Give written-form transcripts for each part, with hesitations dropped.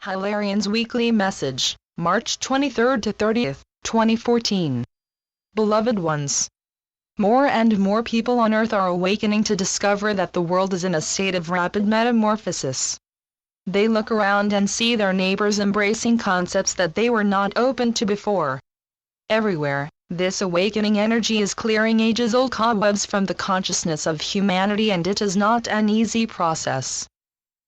Hilarion's Weekly Message, March 23 to 30th, 2014. Beloved ones, more and more people on Earth are awakening to discover that the world is in a state of rapid metamorphosis. They look around and see their neighbors embracing concepts that they were not open to before. Everywhere, this awakening energy is clearing ages-old cobwebs from the consciousness of humanity, and it is not an easy process.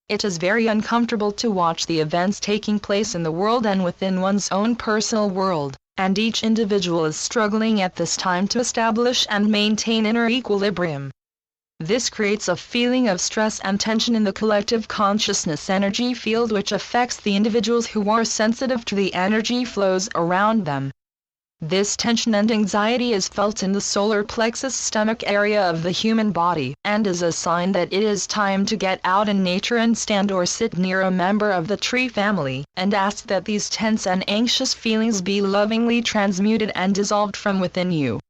It is very uncomfortable to watch the events taking place in the world and within one's own personal world, and each individual is struggling at this time to establish and maintain inner equilibrium. This creates a feeling of stress and tension in the collective consciousness energy field, which affects the individuals who are sensitive to the energy flows around them. This tension and anxiety is felt in the solar plexus stomach area of the human body, and is a sign that it is time to get out in nature and stand or sit near a member of the tree family, and ask that these tense and anxious feelings be lovingly transmuted and dissolved from within you.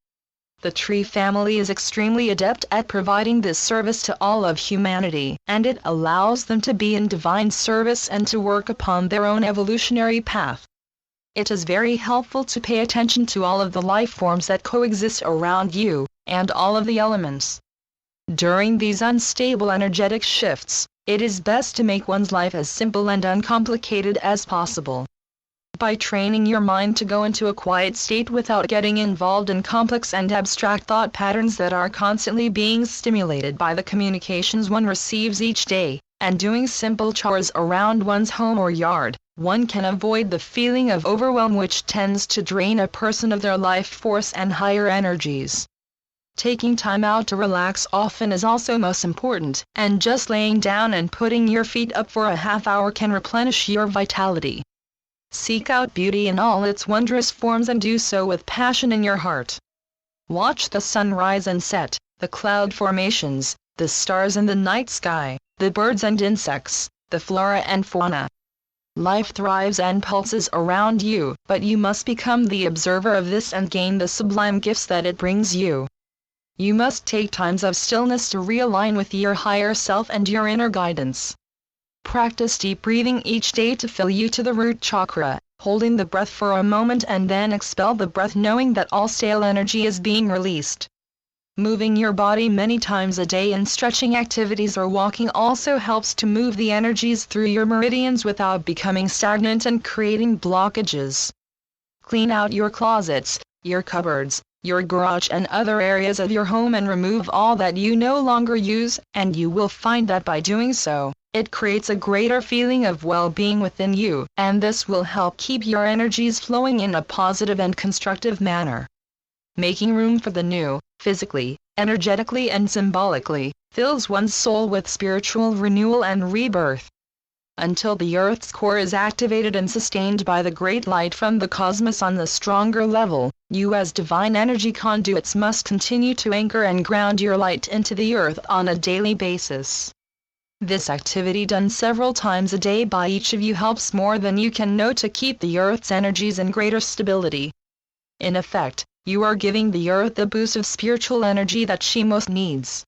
The tree family is extremely adept at providing this service to all of humanity, and it allows them to be in divine service and to work upon their own evolutionary path. It is very helpful to pay attention to all of the life forms that coexist around you, and all of the elements. During these unstable energetic shifts, it is best to make one's life as simple and uncomplicated as possible. By training your mind to go into a quiet state without getting involved in complex and abstract thought patterns that are constantly being stimulated by the communications one receives each day, and doing simple chores around one's home or yard, one can avoid the feeling of overwhelm which tends to drain a person of their life force and higher energies. Taking time out to relax often is also most important, and just laying down and putting your feet up for a half hour can replenish your vitality. Seek out beauty in all its wondrous forms and do so with passion in your heart. Watch the sun rise and set, the cloud formations, the stars in the night sky, the birds and insects, the flora and fauna. Life thrives and pulses around you, but you must become the observer of this and gain the sublime gifts that it brings you. You must take times of stillness to realign with your higher self and your inner guidance. Practice deep breathing each day to fill you to the root chakra, holding the breath for a moment and then expel the breath, knowing that all stale energy is being released. Moving your body many times a day in stretching activities or walking also helps to move the energies through your meridians without becoming stagnant and creating blockages. Clean out your closets, your cupboards, your garage and other areas of your home and remove all that you no longer use, and you will find that by doing so, it creates a greater feeling of well-being within you, and this will help keep your energies flowing in a positive and constructive manner. Making room for the new, physically, energetically and symbolically, fills one's soul with spiritual renewal and rebirth. Until the Earth's core is activated and sustained by the great light from the cosmos on the stronger level, you as divine energy conduits must continue to anchor and ground your light into the Earth on a daily basis. This activity done several times a day by each of you helps more than you can know to keep the Earth's energies in greater stability. In effect, you are giving the Earth the boost of spiritual energy that she most needs.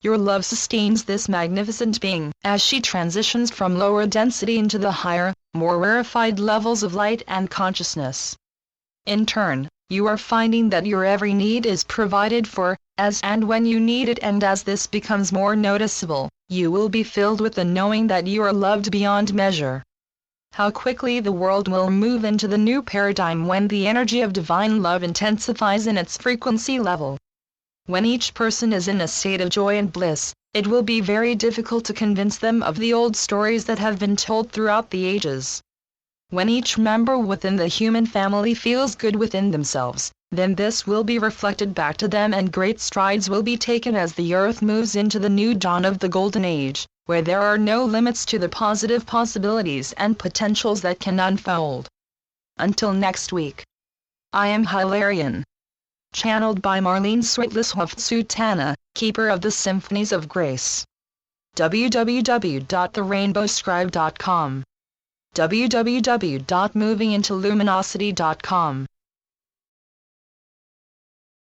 Your love sustains this magnificent being as she transitions from lower density into the higher, more rarefied levels of light and consciousness. In turn, you are finding that your every need is provided for, as and when you need it, and as this becomes more noticeable, you will be filled with the knowing that you are loved beyond measure. How quickly the world will move into the new paradigm when the energy of divine love intensifies in its frequency level. When each person is in a state of joy and bliss, it will be very difficult to convince them of the old stories that have been told throughout the ages. When each member within the human family feels good within themselves, then this will be reflected back to them, and great strides will be taken as the Earth moves into the new dawn of the Golden Age, where there are no limits to the positive possibilities and potentials that can unfold. Until next week. I am Hilarion. Channeled by Marlene Switless-Sultana, Keeper of the Symphonies of Grace. www.therainbowscribe.com. www.movingintoluminosity.com